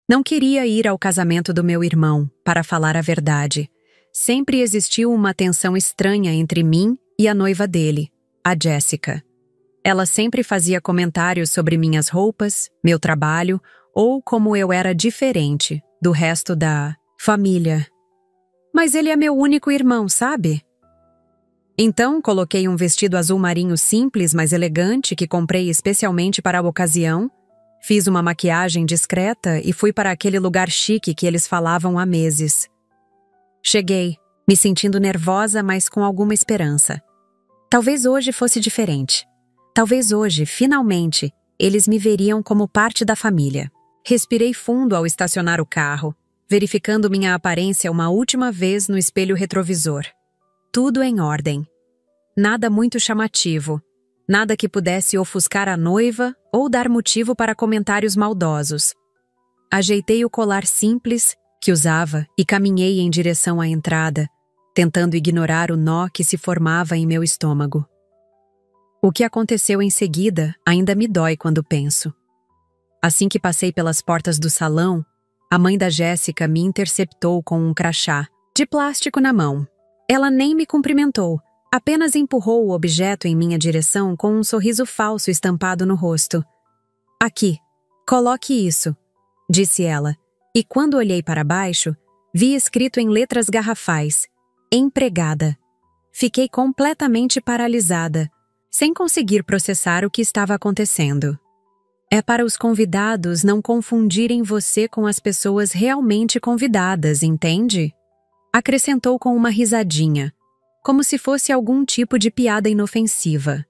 Não queria ir ao casamento do meu irmão, para falar a verdade. Sempre existiu uma tensão estranha entre mim e a noiva dele, a Jessica. Ela sempre fazia comentários sobre minhas roupas, meu trabalho, ou como eu era diferente do resto da família. Mas ele é meu único irmão, sabe? Então, coloquei um vestido azul marinho simples, mas elegante, que comprei especialmente para a ocasião. Fiz uma maquiagem discreta e fui para aquele lugar chique que eles falavam há meses. Cheguei, me sentindo nervosa, mas com alguma esperança. Talvez hoje fosse diferente. Talvez hoje, finalmente, eles me veriam como parte da família. Respirei fundo ao estacionar o carro, verificando minha aparência uma última vez no espelho retrovisor. Tudo em ordem. Nada muito chamativo. Nada que pudesse ofuscar a noiva ou dar motivo para comentários maldosos. Ajeitei o colar simples que usava e caminhei em direção à entrada, tentando ignorar o nó que se formava em meu estômago. O que aconteceu em seguida ainda me dói quando penso. Assim que passei pelas portas do salão, a mãe da Jéssica me interceptou com um crachá de plástico na mão. Ela nem me cumprimentou, apenas empurrou o objeto em minha direção com um sorriso falso estampado no rosto. Aqui, coloque isso, disse ela, e quando olhei para baixo, vi escrito em letras garrafais, empregada. Fiquei completamente paralisada, sem conseguir processar o que estava acontecendo. É para os convidados não confundirem você com as pessoas realmente convidadas, entende? Acrescentou com uma risadinha, como se fosse algum tipo de piada inofensiva.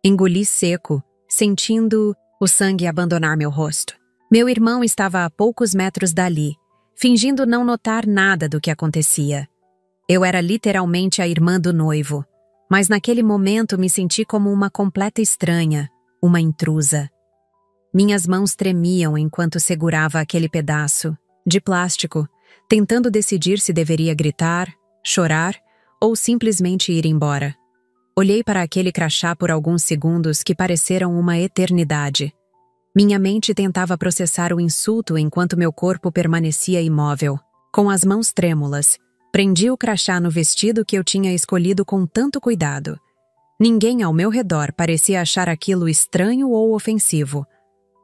Engoli seco, sentindo o sangue abandonar meu rosto. Meu irmão estava a poucos metros dali, fingindo não notar nada do que acontecia. Eu era literalmente a irmã do noivo, mas naquele momento me senti como uma completa estranha, uma intrusa. Minhas mãos tremiam enquanto segurava aquele pedaço de plástico, tentando decidir se deveria gritar, chorar ou simplesmente ir embora. Olhei para aquele crachá por alguns segundos que pareceram uma eternidade. Minha mente tentava processar o insulto enquanto meu corpo permanecia imóvel. Com as mãos trêmulas, prendi o crachá no vestido que eu tinha escolhido com tanto cuidado. Ninguém ao meu redor parecia achar aquilo estranho ou ofensivo.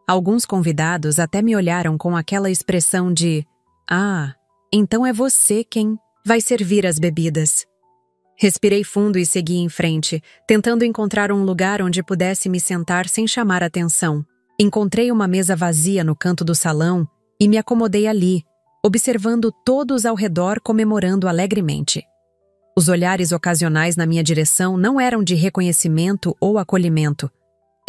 Alguns convidados até me olharam com aquela expressão de "Ah, então é você quem vai servir as bebidas." Respirei fundo e segui em frente, tentando encontrar um lugar onde pudesse me sentar sem chamar atenção. Encontrei uma mesa vazia no canto do salão e me acomodei ali, observando todos ao redor comemorando alegremente. Os olhares ocasionais na minha direção não eram de reconhecimento ou acolhimento.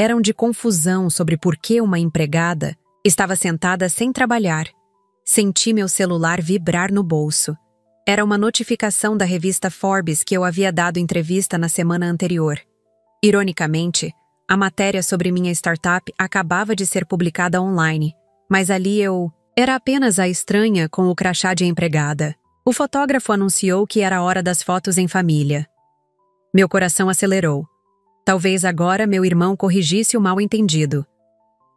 Eram de confusão sobre por que uma empregada estava sentada sem trabalhar. Senti meu celular vibrar no bolso. Era uma notificação da revista Forbes que eu havia dado entrevista na semana anterior. Ironicamente, a matéria sobre minha startup acabava de ser publicada online, mas ali eu era apenas a estranha com o crachá de empregada. O fotógrafo anunciou que era a hora das fotos em família. Meu coração acelerou. Talvez agora meu irmão corrigisse o mal-entendido.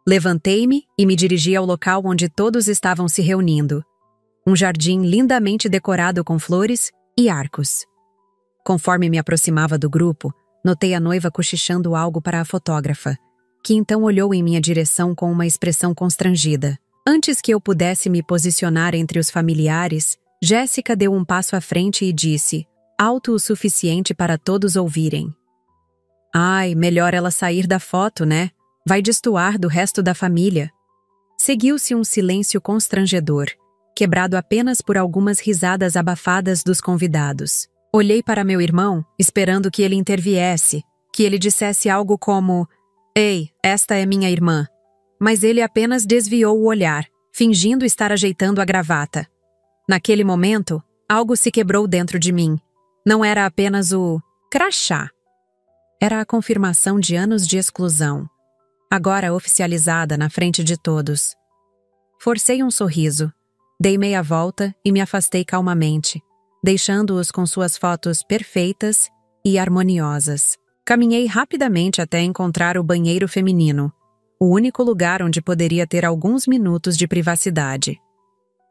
Levantei-me e me dirigi ao local onde todos estavam se reunindo. Um jardim lindamente decorado com flores e arcos. Conforme me aproximava do grupo, notei a noiva cochichando algo para a fotógrafa, que então olhou em minha direção com uma expressão constrangida. Antes que eu pudesse me posicionar entre os familiares, Jéssica deu um passo à frente e disse, alto o suficiente para todos ouvirem. Ai, melhor ela sair da foto, né? Vai destoar do resto da família. Seguiu-se um silêncio constrangedor, quebrado apenas por algumas risadas abafadas dos convidados. Olhei para meu irmão, esperando que ele interviesse, que ele dissesse algo como, Ei, esta é minha irmã. Mas ele apenas desviou o olhar, fingindo estar ajeitando a gravata. Naquele momento, algo se quebrou dentro de mim. Não era apenas o crachá. Era a confirmação de anos de exclusão, agora oficializada na frente de todos. Forcei um sorriso, dei meia volta e me afastei calmamente, deixando-os com suas fotos perfeitas e harmoniosas. Caminhei rapidamente até encontrar o banheiro feminino, o único lugar onde poderia ter alguns minutos de privacidade.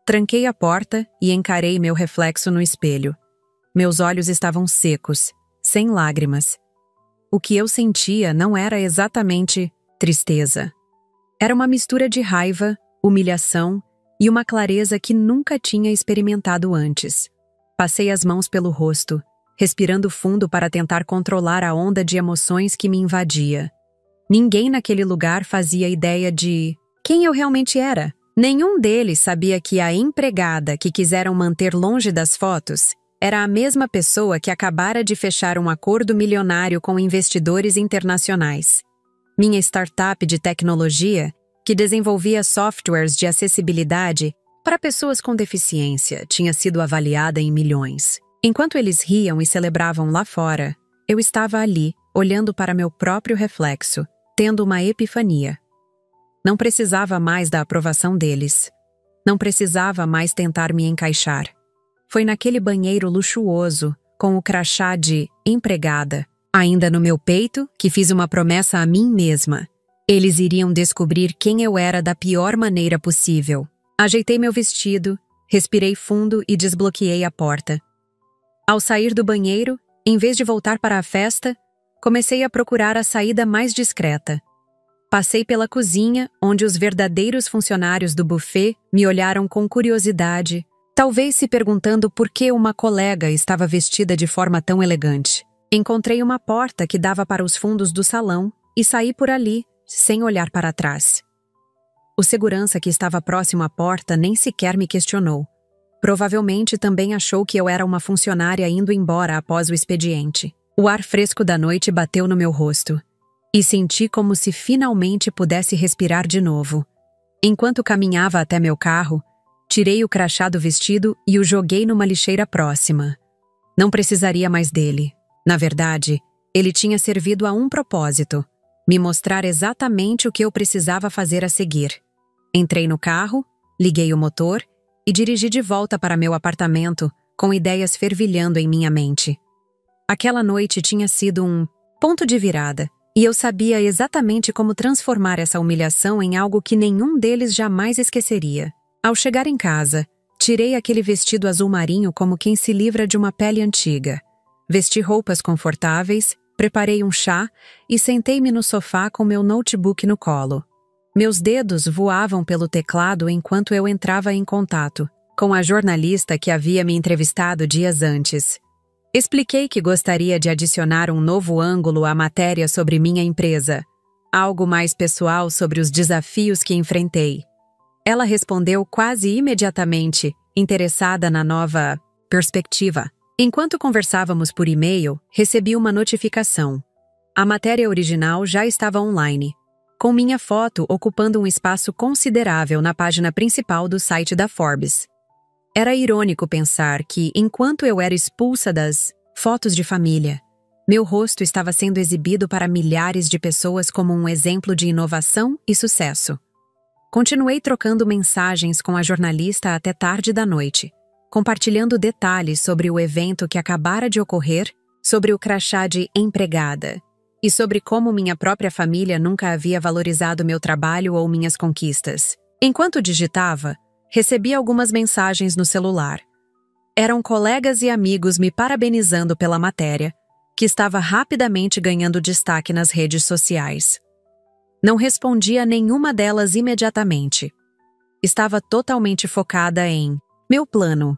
Tranquei a porta e encarei meu reflexo no espelho. Meus olhos estavam secos, sem lágrimas. O que eu sentia não era exatamente tristeza. Era uma mistura de raiva, humilhação e uma clareza que nunca tinha experimentado antes. Passei as mãos pelo rosto, respirando fundo para tentar controlar a onda de emoções que me invadia. Ninguém naquele lugar fazia ideia de quem eu realmente era. Nenhum deles sabia que a empregada que quiseram manter longe das fotos era a mesma pessoa que acabara de fechar um acordo milionário com investidores internacionais. Minha startup de tecnologia, que desenvolvia softwares de acessibilidade para pessoas com deficiência, tinha sido avaliada em milhões. Enquanto eles riam e celebravam lá fora, eu estava ali, olhando para meu próprio reflexo, tendo uma epifania. Não precisava mais da aprovação deles. Não precisava mais tentar me encaixar. Foi naquele banheiro luxuoso, com o crachá de empregada, ainda no meu peito, que fiz uma promessa a mim mesma. Eles iriam descobrir quem eu era da pior maneira possível. Ajeitei meu vestido, respirei fundo e desbloqueei a porta. Ao sair do banheiro, em vez de voltar para a festa, comecei a procurar a saída mais discreta. Passei pela cozinha, onde os verdadeiros funcionários do buffet me olharam com curiosidade, talvez se perguntando por que uma colega estava vestida de forma tão elegante. Encontrei uma porta que dava para os fundos do salão e saí por ali, sem olhar para trás. O segurança que estava próximo à porta nem sequer me questionou. Provavelmente também achou que eu era uma funcionária indo embora após o expediente. O ar fresco da noite bateu no meu rosto. E senti como se finalmente pudesse respirar de novo. Enquanto caminhava até meu carro, tirei o crachá do vestido e o joguei numa lixeira próxima. Não precisaria mais dele. Na verdade, ele tinha servido a um propósito: me mostrar exatamente o que eu precisava fazer a seguir. Entrei no carro, liguei o motor e dirigi de volta para meu apartamento, com ideias fervilhando em minha mente. Aquela noite tinha sido um ponto de virada. E eu sabia exatamente como transformar essa humilhação em algo que nenhum deles jamais esqueceria. Ao chegar em casa, tirei aquele vestido azul marinho como quem se livra de uma pele antiga. Vesti roupas confortáveis, preparei um chá e sentei-me no sofá com meu notebook no colo. Meus dedos voavam pelo teclado enquanto eu entrava em contato com a jornalista que havia me entrevistado dias antes. Expliquei que gostaria de adicionar um novo ângulo à matéria sobre minha empresa, algo mais pessoal sobre os desafios que enfrentei. Ela respondeu quase imediatamente, interessada na nova perspectiva. Enquanto conversávamos por e-mail, recebi uma notificação. A matéria original já estava online, com minha foto ocupando um espaço considerável na página principal do site da Forbes. Era irônico pensar que, enquanto eu era expulsa das fotos de família, meu rosto estava sendo exibido para milhares de pessoas como um exemplo de inovação e sucesso. Continuei trocando mensagens com a jornalista até tarde da noite, compartilhando detalhes sobre o evento que acabara de ocorrer, sobre o crachá de empregada e sobre como minha própria família nunca havia valorizado meu trabalho ou minhas conquistas. Enquanto digitava, recebi algumas mensagens no celular. Eram colegas e amigos me parabenizando pela matéria, que estava rapidamente ganhando destaque nas redes sociais. Não respondi a nenhuma delas imediatamente. Estava totalmente focada em meu plano.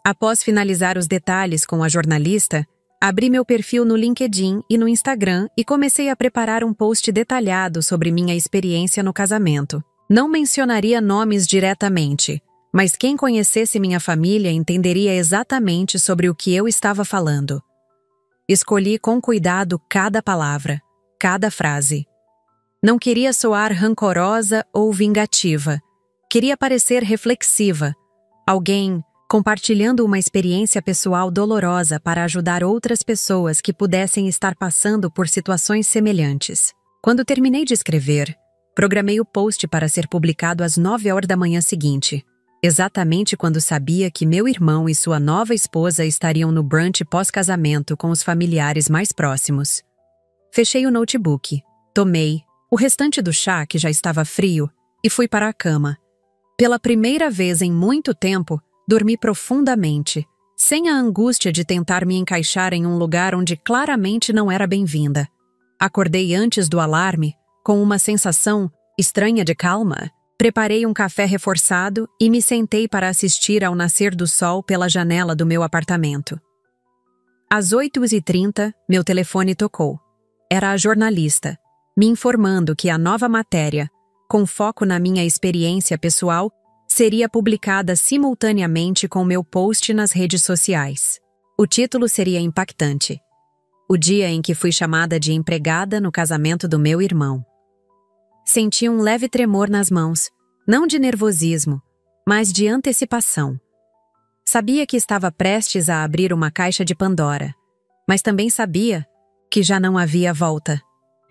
Após finalizar os detalhes com a jornalista, abri meu perfil no LinkedIn e no Instagram e comecei a preparar um post detalhado sobre minha experiência no casamento. Não mencionaria nomes diretamente, mas quem conhecesse minha família entenderia exatamente sobre o que eu estava falando. Escolhi com cuidado cada palavra, cada frase. Não queria soar rancorosa ou vingativa. Queria parecer reflexiva, alguém compartilhando uma experiência pessoal dolorosa para ajudar outras pessoas que pudessem estar passando por situações semelhantes. Quando terminei de escrever, programei o post para ser publicado às 9 horas da manhã seguinte, exatamente quando sabia que meu irmão e sua nova esposa estariam no brunch pós-casamento com os familiares mais próximos. Fechei o notebook, tomei o restante do chá, que já estava frio, e fui para a cama. Pela primeira vez em muito tempo, dormi profundamente, sem a angústia de tentar me encaixar em um lugar onde claramente não era bem-vinda. Acordei antes do alarme, com uma sensação estranha de calma. Preparei um café reforçado e me sentei para assistir ao nascer do sol pela janela do meu apartamento. Às 8h30, meu telefone tocou. Era a jornalista, me informando que a nova matéria, com foco na minha experiência pessoal, seria publicada simultaneamente com meu post nas redes sociais. O título seria impactante: O dia em que fui chamada de empregada no casamento do meu irmão. Senti um leve tremor nas mãos, não de nervosismo, mas de antecipação. Sabia que estava prestes a abrir uma caixa de Pandora, mas também sabia que já não havia volta.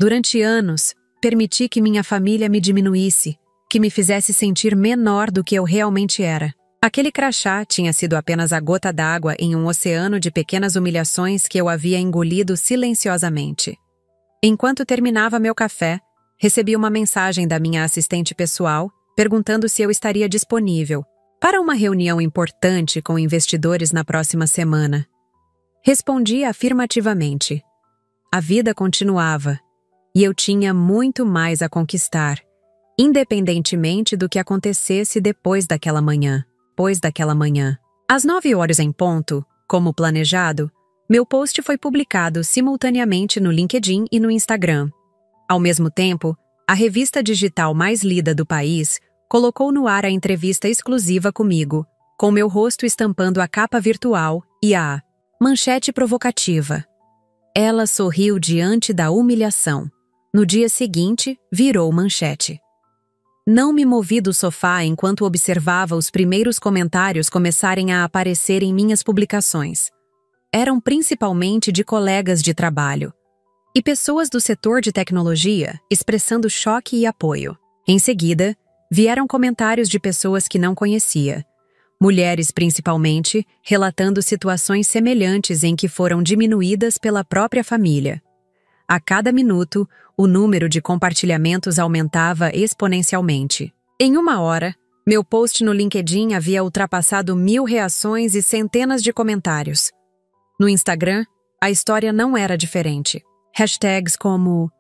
Durante anos, permiti que minha família me diminuísse, que me fizesse sentir menor do que eu realmente era. Aquele crachá tinha sido apenas a gota d'água em um oceano de pequenas humilhações que eu havia engolido silenciosamente. Enquanto terminava meu café, recebi uma mensagem da minha assistente pessoal perguntando se eu estaria disponível para uma reunião importante com investidores na próxima semana. Respondi afirmativamente. A vida continuava, e eu tinha muito mais a conquistar, independentemente do que acontecesse depois daquela manhã. Às 9h em ponto, como planejado, meu post foi publicado simultaneamente no LinkedIn e no Instagram. Ao mesmo tempo, a revista digital mais lida do país colocou no ar a entrevista exclusiva comigo, com meu rosto estampando a capa virtual e a manchete provocativa. Ela sorriu diante da humilhação. No dia seguinte, virou manchete. Não me movi do sofá enquanto observava os primeiros comentários começarem a aparecer em minhas publicações. Eram principalmente de colegas de trabalho e pessoas do setor de tecnologia expressando choque e apoio. Em seguida, vieram comentários de pessoas que não conhecia, mulheres principalmente, relatando situações semelhantes em que foram diminuídas pela própria família. A cada minuto, o número de compartilhamentos aumentava exponencialmente. Em 1 hora, meu post no LinkedIn havia ultrapassado 1000 reações e centenas de comentários. No Instagram, a história não era diferente. Hashtags como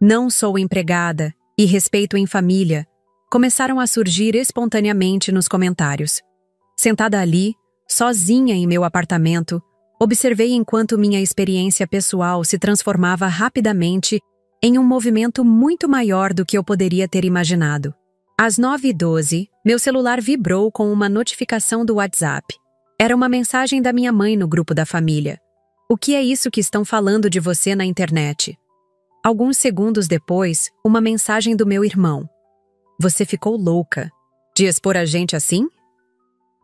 "não sou empregada" e "respeito em família" começaram a surgir espontaneamente nos comentários. Sentada ali, sozinha em meu apartamento, observei enquanto minha experiência pessoal se transformava rapidamente em um movimento muito maior do que eu poderia ter imaginado. Às 9h12, meu celular vibrou com uma notificação do WhatsApp. Era uma mensagem da minha mãe no grupo da família. "O que é isso que estão falando de você na internet?" Alguns segundos depois, uma mensagem do meu irmão. "Você ficou louca de expor a gente assim?"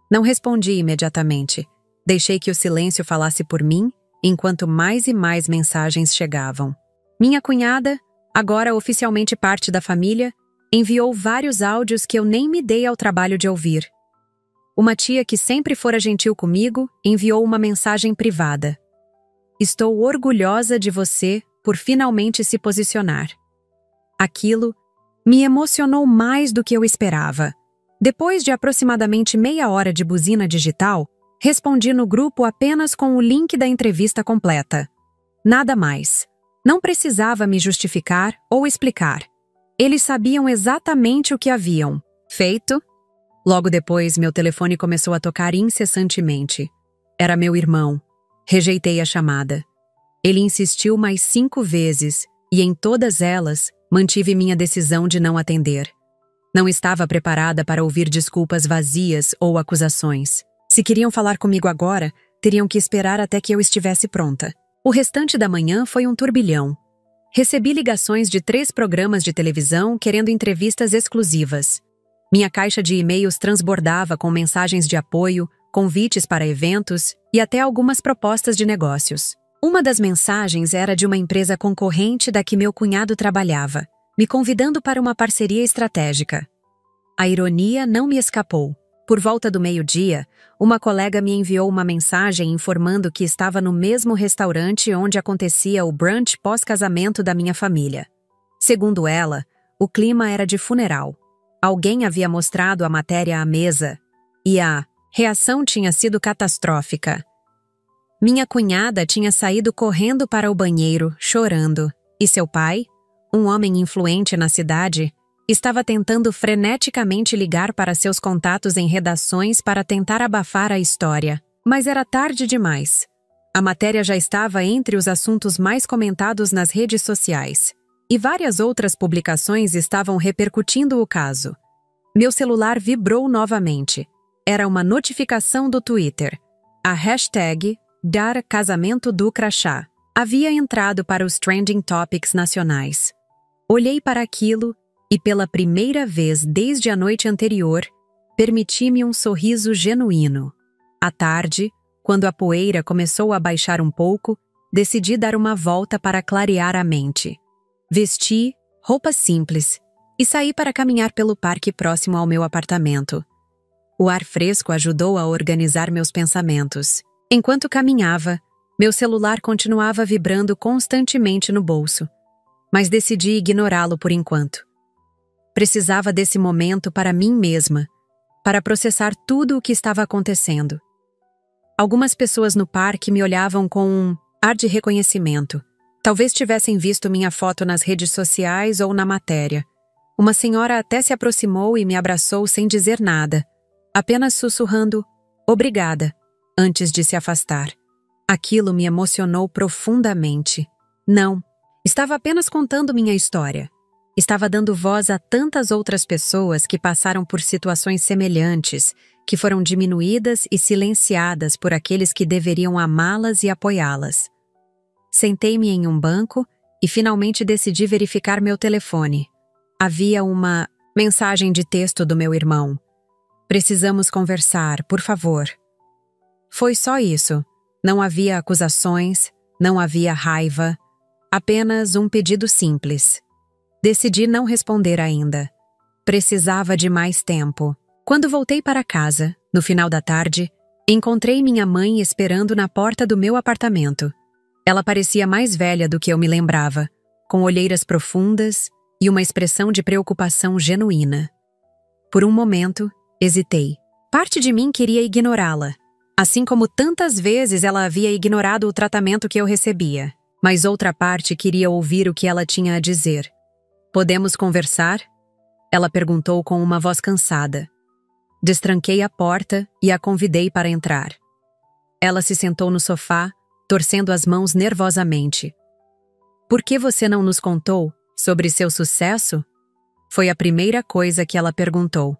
Não respondi imediatamente. Deixei que o silêncio falasse por mim, enquanto mais e mais mensagens chegavam. Minha cunhada, agora oficialmente parte da família, enviou vários áudios que eu nem me dei ao trabalho de ouvir. Uma tia que sempre fora gentil comigo enviou uma mensagem privada. "Estou orgulhosa de você por finalmente se posicionar." Aquilo me emocionou mais do que eu esperava. Depois de aproximadamente meia hora de buzina digital, respondi no grupo apenas com o link da entrevista completa. Nada mais. Não precisava me justificar ou explicar. Eles sabiam exatamente o que haviam feito. Logo depois, meu telefone começou a tocar incessantemente. Era meu irmão. Rejeitei a chamada. Ele insistiu mais 5 vezes, e em todas elas, mantive minha decisão de não atender. Não estava preparada para ouvir desculpas vazias ou acusações. Se queriam falar comigo agora, teriam que esperar até que eu estivesse pronta. O restante da manhã foi um turbilhão. Recebi ligações de 3 programas de televisão querendo entrevistas exclusivas. Minha caixa de e-mails transbordava com mensagens de apoio, convites para eventos e até algumas propostas de negócios. Uma das mensagens era de uma empresa concorrente da que meu cunhado trabalhava, me convidando para uma parceria estratégica. A ironia não me escapou. Por volta do meio-dia, uma colega me enviou uma mensagem informando que estava no mesmo restaurante onde acontecia o brunch pós-casamento da minha família. Segundo ela, o clima era de funeral. Alguém havia mostrado a matéria à mesa e a reação tinha sido catastrófica. Minha cunhada tinha saído correndo para o banheiro, chorando, e seu pai, um homem influente na cidade, estava tentando freneticamente ligar para seus contatos em redações para tentar abafar a história. Mas era tarde demais. A matéria já estava entre os assuntos mais comentados nas redes sociais, e várias outras publicações estavam repercutindo o caso. Meu celular vibrou novamente. Era uma notificação do Twitter. A hashtag Dar Casamento do Crachá havia entrado para os trending topics nacionais. Olhei para aquilo e, pela primeira vez desde a noite anterior, permiti-me um sorriso genuíno. À tarde, quando a poeira começou a baixar um pouco, decidi dar uma volta para clarear a mente. Vesti roupas simples e saí para caminhar pelo parque próximo ao meu apartamento. O ar fresco ajudou a organizar meus pensamentos. Enquanto caminhava, meu celular continuava vibrando constantemente no bolso, mas decidi ignorá-lo por enquanto. Precisava desse momento para mim mesma, para processar tudo o que estava acontecendo. Algumas pessoas no parque me olhavam com um ar de reconhecimento. Talvez tivessem visto minha foto nas redes sociais ou na matéria. Uma senhora até se aproximou e me abraçou sem dizer nada, apenas sussurrando "obrigada" antes de se afastar. Aquilo me emocionou profundamente. Não, estava apenas contando minha história. Estava dando voz a tantas outras pessoas que passaram por situações semelhantes, que foram diminuídas e silenciadas por aqueles que deveriam amá-las e apoiá-las. Sentei-me em um banco e finalmente decidi verificar meu telefone. Havia uma mensagem de texto do meu irmão. "Precisamos conversar, por favor." Foi só isso. Não havia acusações, não havia raiva, apenas um pedido simples. Decidi não responder ainda. Precisava de mais tempo. Quando voltei para casa, no final da tarde, encontrei minha mãe esperando na porta do meu apartamento. Ela parecia mais velha do que eu me lembrava, com olheiras profundas e uma expressão de preocupação genuína. Por um momento, hesitei. Parte de mim queria ignorá-la, assim como tantas vezes ela havia ignorado o tratamento que eu recebia. Mas outra parte queria ouvir o que ela tinha a dizer. "Podemos conversar?" Ela perguntou com uma voz cansada. Destranquei a porta e a convidei para entrar. Ela se sentou no sofá, torcendo as mãos nervosamente. "Por que você não nos contou sobre seu sucesso?" Foi a primeira coisa que ela perguntou.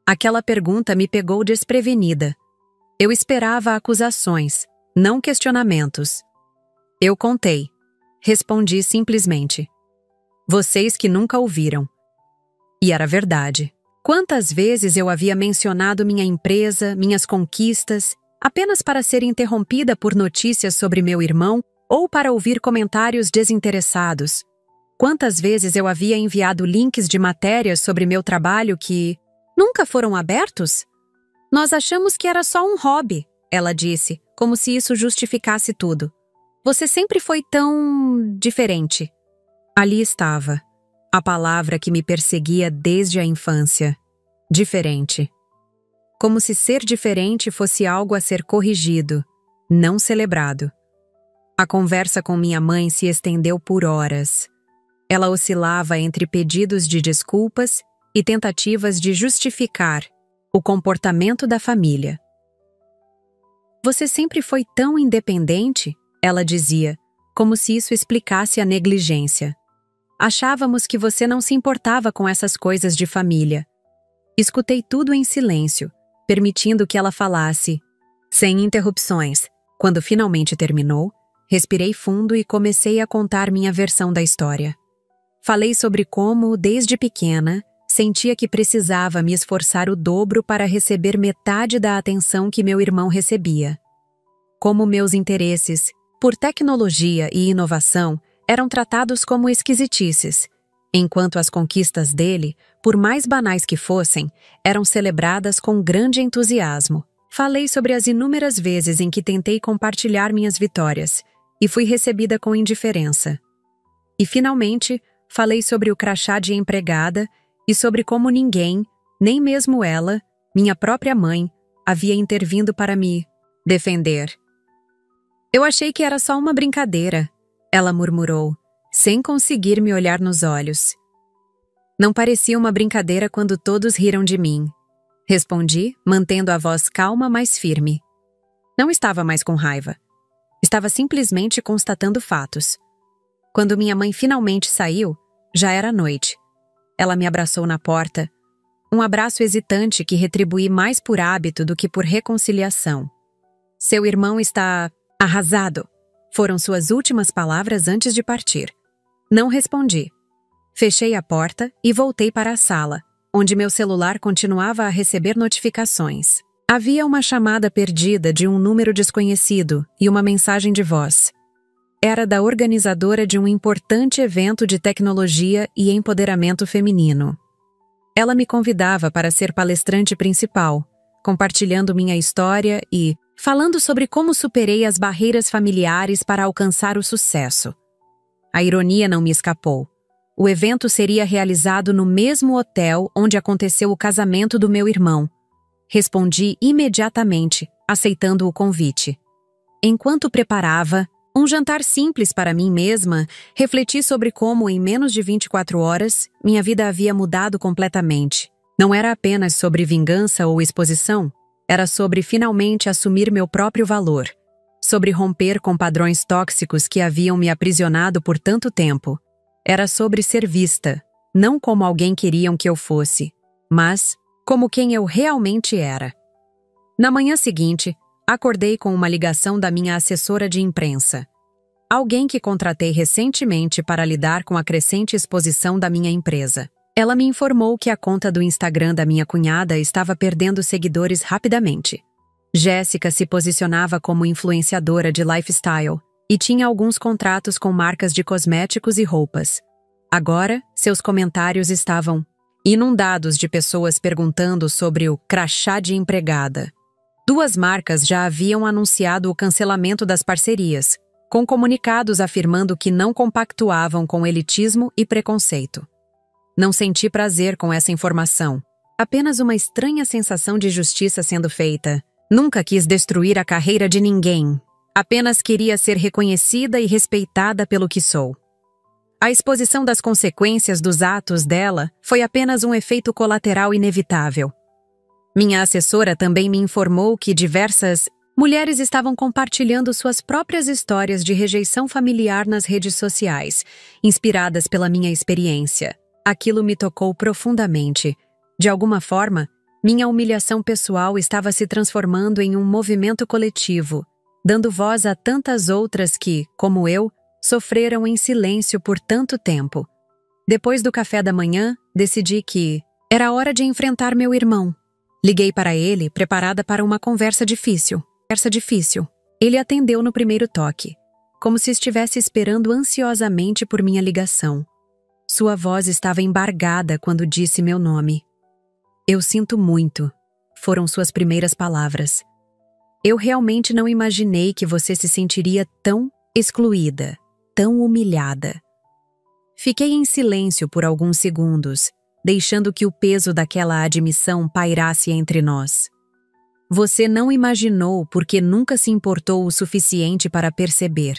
Aquela pergunta me pegou desprevenida. Eu esperava acusações, não questionamentos. Eu contei. Respondi simplesmente. Vocês que nunca ouviram. E era verdade. Quantas vezes eu havia mencionado minha empresa, minhas conquistas, apenas para ser interrompida por notícias sobre meu irmão ou para ouvir comentários desinteressados. Quantas vezes eu havia enviado links de matérias sobre meu trabalho que nunca foram abertos? Nós achamos que era só um hobby, ela disse, como se isso justificasse tudo. Você sempre foi tão diferente. Ali estava, a palavra que me perseguia desde a infância. Diferente. Como se ser diferente fosse algo a ser corrigido, não celebrado. A conversa com minha mãe se estendeu por horas. Ela oscilava entre pedidos de desculpas e tentativas de justificar o comportamento da família. Você sempre foi tão independente, ela dizia, como se isso explicasse a negligência. Achávamos que você não se importava com essas coisas de família. Escutei tudo em silêncio, permitindo que ela falasse, sem interrupções. Quando finalmente terminou, respirei fundo e comecei a contar minha versão da história. Falei sobre como, desde pequena, sentia que precisava me esforçar o dobro para receber metade da atenção que meu irmão recebia. Como meus interesses por tecnologia e inovação eram tratados como esquisitices, enquanto as conquistas dele, por mais banais que fossem, eram celebradas com grande entusiasmo. Falei sobre as inúmeras vezes em que tentei compartilhar minhas vitórias e fui recebida com indiferença. E, finalmente, falei sobre o crachá de empregada e sobre como ninguém, nem mesmo ela, minha própria mãe, havia intervindo para me defender. Eu achei que era só uma brincadeira, ela murmurou, sem conseguir me olhar nos olhos. Não parecia uma brincadeira quando todos riram de mim. Respondi, mantendo a voz calma, mas firme. Não estava mais com raiva. Estava simplesmente constatando fatos. Quando minha mãe finalmente saiu, já era noite. Ela me abraçou na porta, um abraço hesitante que retribuí mais por hábito do que por reconciliação. Seu irmão está arrasado, foram suas últimas palavras antes de partir. Não respondi. Fechei a porta e voltei para a sala, onde meu celular continuava a receber notificações. Havia uma chamada perdida de um número desconhecido e uma mensagem de voz. Era da organizadora de um importante evento de tecnologia e empoderamento feminino. Ela me convidava para ser palestrante principal, compartilhando minha história e falando sobre como superei as barreiras familiares para alcançar o sucesso. A ironia não me escapou. O evento seria realizado no mesmo hotel onde aconteceu o casamento do meu irmão. Respondi imediatamente, aceitando o convite. Enquanto preparava um jantar simples para mim mesma, refleti sobre como, em menos de 24 horas, minha vida havia mudado completamente. Não era apenas sobre vingança ou exposição, era sobre finalmente assumir meu próprio valor, sobre romper com padrões tóxicos que haviam me aprisionado por tanto tempo. Era sobre ser vista, não como alguém queriam que eu fosse, mas como quem eu realmente era. Na manhã seguinte, acordei com uma ligação da minha assessora de imprensa. Alguém que contratei recentemente para lidar com a crescente exposição da minha empresa. Ela me informou que a conta do Instagram da minha cunhada estava perdendo seguidores rapidamente. Jéssica se posicionava como influenciadora de lifestyle e tinha alguns contratos com marcas de cosméticos e roupas. Agora, seus comentários estavam inundados de pessoas perguntando sobre o crachá de empregada. 2 marcas já haviam anunciado o cancelamento das parcerias, com comunicados afirmando que não compactuavam com elitismo e preconceito. Não senti prazer com essa informação, apenas uma estranha sensação de justiça sendo feita. Nunca quis destruir a carreira de ninguém, apenas queria ser reconhecida e respeitada pelo que sou. A exposição das consequências dos atos dela foi apenas um efeito colateral inevitável. Minha assessora também me informou que diversas mulheres estavam compartilhando suas próprias histórias de rejeição familiar nas redes sociais, inspiradas pela minha experiência. Aquilo me tocou profundamente. De alguma forma, minha humilhação pessoal estava se transformando em um movimento coletivo, dando voz a tantas outras que, como eu, sofreram em silêncio por tanto tempo. Depois do café da manhã, decidi que era hora de enfrentar meu irmão. Liguei para ele, preparada para uma conversa difícil. Ele atendeu no primeiro toque, como se estivesse esperando ansiosamente por minha ligação. Sua voz estava embargada quando disse meu nome. Eu sinto muito, foram suas primeiras palavras. Eu realmente não imaginei que você se sentiria tão excluída, tão humilhada. Fiquei em silêncio por alguns segundos, deixando que o peso daquela admissão pairasse entre nós. Você não imaginou porque nunca se importou o suficiente para perceber.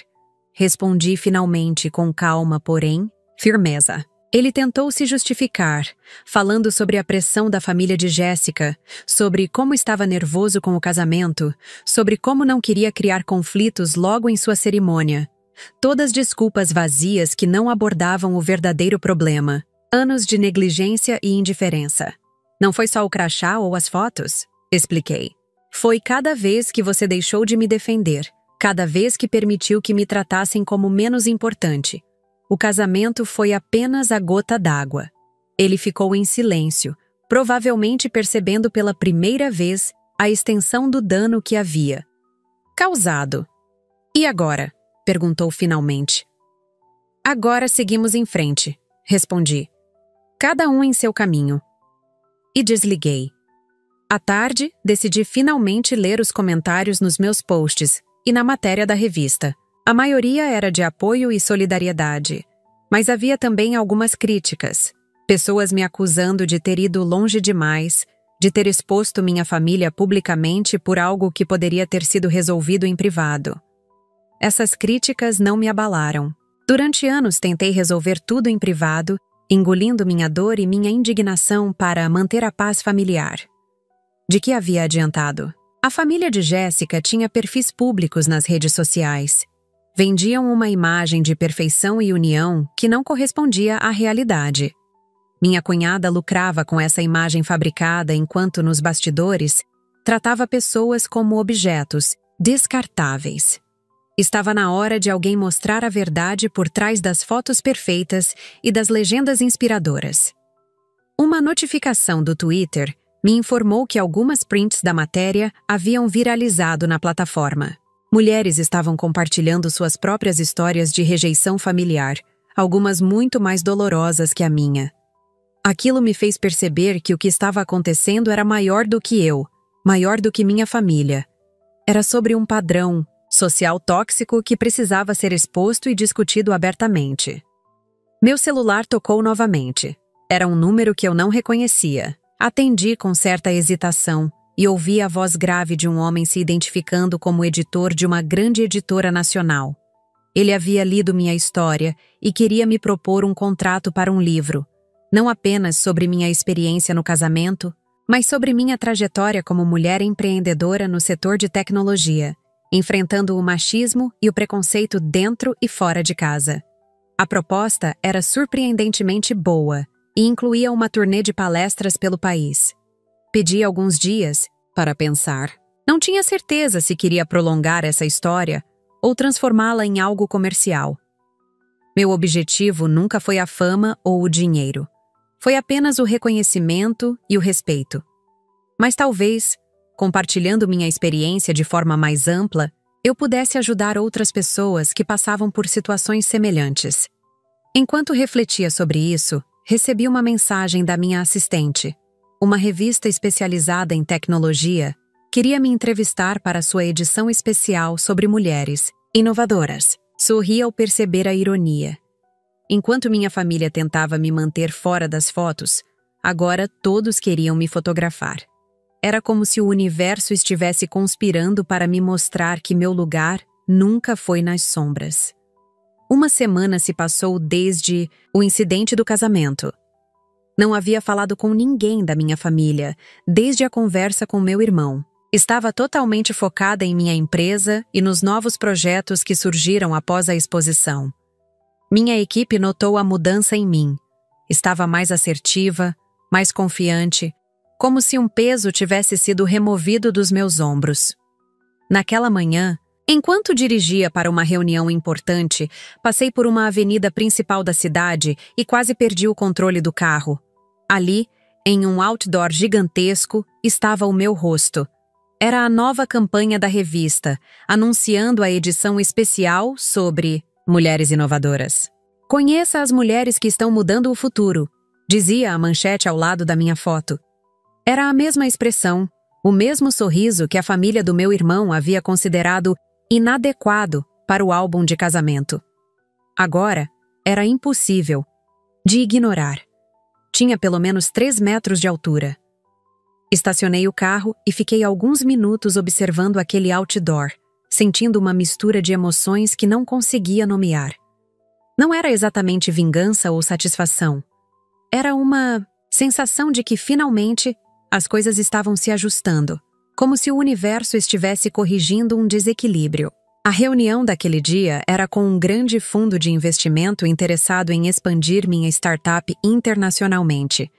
Respondi finalmente com calma, porém, firmeza. Ele tentou se justificar, falando sobre a pressão da família de Jéssica, sobre como estava nervoso com o casamento, sobre como não queria criar conflitos logo em sua cerimônia. Todas desculpas vazias que não abordavam o verdadeiro problema. Anos de negligência e indiferença. Não foi só o crachá ou as fotos? Expliquei. Foi cada vez que você deixou de me defender, cada vez que permitiu que me tratassem como menos importante. O casamento foi apenas a gota d'água. Ele ficou em silêncio, provavelmente percebendo pela primeira vez a extensão do dano que havia causado. E agora? Perguntou finalmente. Agora seguimos em frente, respondi. Cada um em seu caminho. E desliguei. À tarde, decidi finalmente ler os comentários nos meus posts e na matéria da revista. A maioria era de apoio e solidariedade, mas havia também algumas críticas. Pessoas me acusando de ter ido longe demais, de ter exposto minha família publicamente por algo que poderia ter sido resolvido em privado. Essas críticas não me abalaram. Durante anos tentei resolver tudo em privado, engolindo minha dor e minha indignação para manter a paz familiar. De que havia adiantado? A família de Jéssica tinha perfis públicos nas redes sociais. Vendiam uma imagem de perfeição e união que não correspondia à realidade. Minha cunhada lucrava com essa imagem fabricada enquanto, nos bastidores, tratava pessoas como objetos descartáveis. Estava na hora de alguém mostrar a verdade por trás das fotos perfeitas e das legendas inspiradoras. Uma notificação do Twitter me informou que algumas prints da matéria haviam viralizado na plataforma. Mulheres estavam compartilhando suas próprias histórias de rejeição familiar, algumas muito mais dolorosas que a minha. Aquilo me fez perceber que o que estava acontecendo era maior do que eu, maior do que minha família. Era sobre um padrão social tóxico que precisava ser exposto e discutido abertamente. Meu celular tocou novamente. Era um número que eu não reconhecia. Atendi com certa hesitação e ouvi a voz grave de um homem se identificando como editor de uma grande editora nacional. Ele havia lido minha história e queria me propor um contrato para um livro, não apenas sobre minha experiência no casamento, mas sobre minha trajetória como mulher empreendedora no setor de tecnologia, enfrentando o machismo e o preconceito dentro e fora de casa. A proposta era surpreendentemente boa e incluía uma turnê de palestras pelo país. Pedi alguns dias para pensar. Não tinha certeza se queria prolongar essa história ou transformá-la em algo comercial. Meu objetivo nunca foi a fama ou o dinheiro. Foi apenas o reconhecimento e o respeito. Mas talvez, compartilhando minha experiência de forma mais ampla, eu pudesse ajudar outras pessoas que passavam por situações semelhantes. Enquanto refletia sobre isso, recebi uma mensagem da minha assistente. Uma revista especializada em tecnologia queria me entrevistar para sua edição especial sobre mulheres inovadoras. Sorri ao perceber a ironia. Enquanto minha família tentava me manter fora das fotos, agora todos queriam me fotografar. Era como se o universo estivesse conspirando para me mostrar que meu lugar nunca foi nas sombras. Uma semana se passou desde o incidente do casamento. Não havia falado com ninguém da minha família, desde a conversa com meu irmão. Estava totalmente focada em minha empresa e nos novos projetos que surgiram após a exposição. Minha equipe notou a mudança em mim. Estava mais assertiva, mais confiante, como se um peso tivesse sido removido dos meus ombros. Naquela manhã, enquanto dirigia para uma reunião importante, passei por uma avenida principal da cidade e quase perdi o controle do carro. Ali, em um outdoor gigantesco, estava o meu rosto. Era a nova campanha da revista, anunciando a edição especial sobre mulheres inovadoras. Conheça as mulheres que estão mudando o futuro, dizia a manchete ao lado da minha foto. Era a mesma expressão, o mesmo sorriso que a família do meu irmão havia considerado inadequado para o álbum de casamento. Agora, era impossível de ignorar. Tinha pelo menos 3 metros de altura. Estacionei o carro e fiquei alguns minutos observando aquele outdoor, sentindo uma mistura de emoções que não conseguia nomear. Não era exatamente vingança ou satisfação. Era uma sensação de que, finalmente, as coisas estavam se ajustando, como se o universo estivesse corrigindo um desequilíbrio. A reunião daquele dia era com um grande fundo de investimento interessado em expandir minha startup internacionalmente.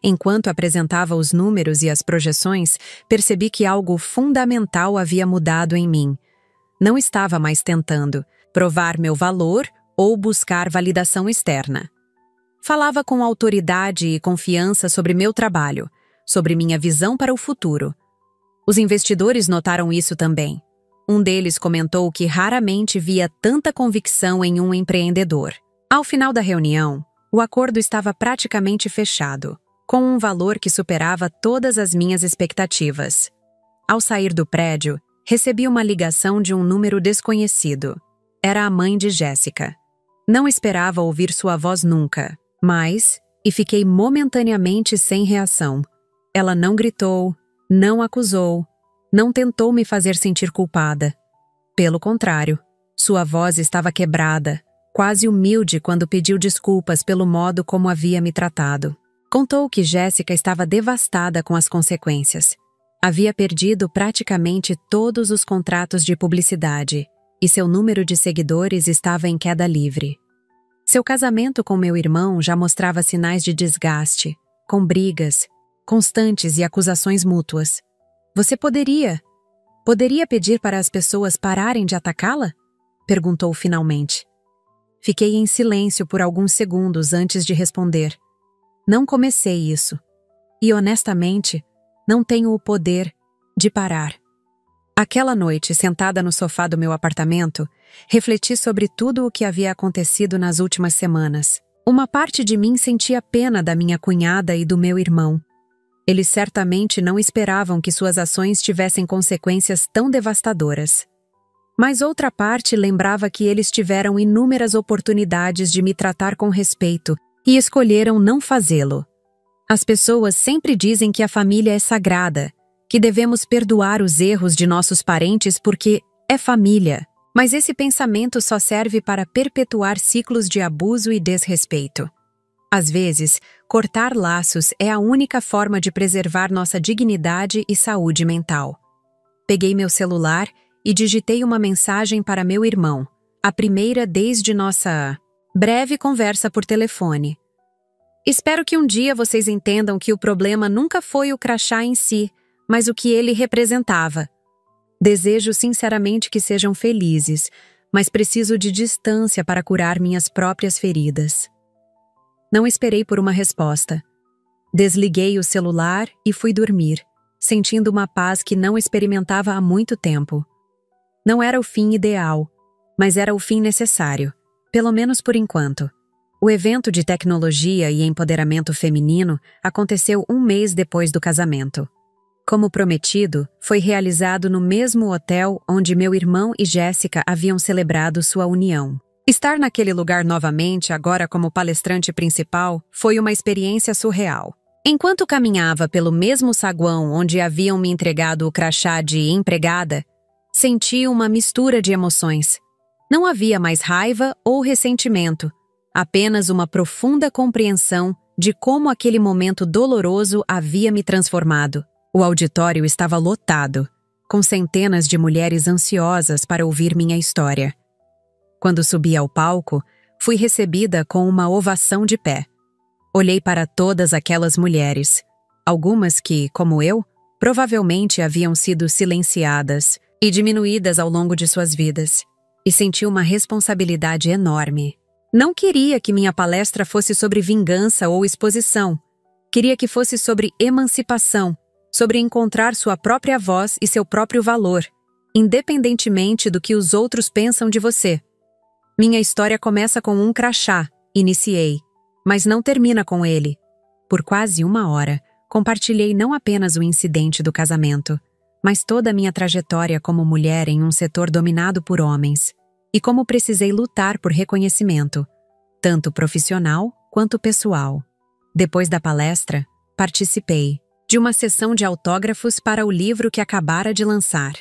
Enquanto apresentava os números e as projeções, percebi que algo fundamental havia mudado em mim. Não estava mais tentando provar meu valor ou buscar validação externa. Falava com autoridade e confiança sobre meu trabalho, sobre minha visão para o futuro. Os investidores notaram isso também. Um deles comentou que raramente via tanta convicção em um empreendedor. Ao final da reunião, o acordo estava praticamente fechado, com um valor que superava todas as minhas expectativas. Ao sair do prédio, recebi uma ligação de um número desconhecido. Era a mãe de Jéssica. Não esperava ouvir sua voz nunca, mas e fiquei momentaneamente sem reação. Ela não gritou, não acusou, não tentou me fazer sentir culpada. Pelo contrário, sua voz estava quebrada, quase humilde quando pediu desculpas pelo modo como havia me tratado. Contou que Jéssica estava devastada com as consequências. Havia perdido praticamente todos os contratos de publicidade e seu número de seguidores estava em queda livre. Seu casamento com meu irmão já mostrava sinais de desgaste, com brigas constantes e acusações mútuas. Você poderia pedir para as pessoas pararem de atacá-la? Perguntou finalmente. Fiquei em silêncio por alguns segundos antes de responder. Não comecei isso. E, honestamente, não tenho o poder de parar. Aquela noite, sentada no sofá do meu apartamento, refleti sobre tudo o que havia acontecido nas últimas semanas. Uma parte de mim sentia pena da minha cunhada e do meu irmão. Eles certamente não esperavam que suas ações tivessem consequências tão devastadoras. Mas outra parte lembrava que eles tiveram inúmeras oportunidades de me tratar com respeito e escolheram não fazê-lo. As pessoas sempre dizem que a família é sagrada, que devemos perdoar os erros de nossos parentes porque é família. Mas esse pensamento só serve para perpetuar ciclos de abuso e desrespeito. Às vezes, cortar laços é a única forma de preservar nossa dignidade e saúde mental. Peguei meu celular e digitei uma mensagem para meu irmão, a primeira desde nossa breve conversa por telefone. Espero que um dia vocês entendam que o problema nunca foi o crachá em si, mas o que ele representava. Desejo sinceramente que sejam felizes, mas preciso de distância para curar minhas próprias feridas. Não esperei por uma resposta. Desliguei o celular e fui dormir, sentindo uma paz que não experimentava há muito tempo. Não era o fim ideal, mas era o fim necessário, pelo menos por enquanto. O evento de tecnologia e empoderamento feminino aconteceu um mês depois do casamento. Como prometido, foi realizado no mesmo hotel onde meu irmão e Jéssica haviam celebrado sua união. Estar naquele lugar novamente, agora como palestrante principal, foi uma experiência surreal. Enquanto caminhava pelo mesmo saguão onde haviam me entregado o crachá de empregada, senti uma mistura de emoções. Não havia mais raiva ou ressentimento, apenas uma profunda compreensão de como aquele momento doloroso havia me transformado. O auditório estava lotado, com centenas de mulheres ansiosas para ouvir minha história. Quando subi ao palco, fui recebida com uma ovação de pé. Olhei para todas aquelas mulheres, algumas que, como eu, provavelmente haviam sido silenciadas e diminuídas ao longo de suas vidas, e senti uma responsabilidade enorme. Não queria que minha palestra fosse sobre vingança ou exposição. Queria que fosse sobre emancipação, sobre encontrar sua própria voz e seu próprio valor, independentemente do que os outros pensam de você. Minha história começa com um crachá, iniciei, mas não termina com ele. Por quase 1 hora, compartilhei não apenas o incidente do casamento, mas toda a minha trajetória como mulher em um setor dominado por homens, e como precisei lutar por reconhecimento, tanto profissional quanto pessoal. Depois da palestra, participei de uma sessão de autógrafos para o livro que acabara de lançar.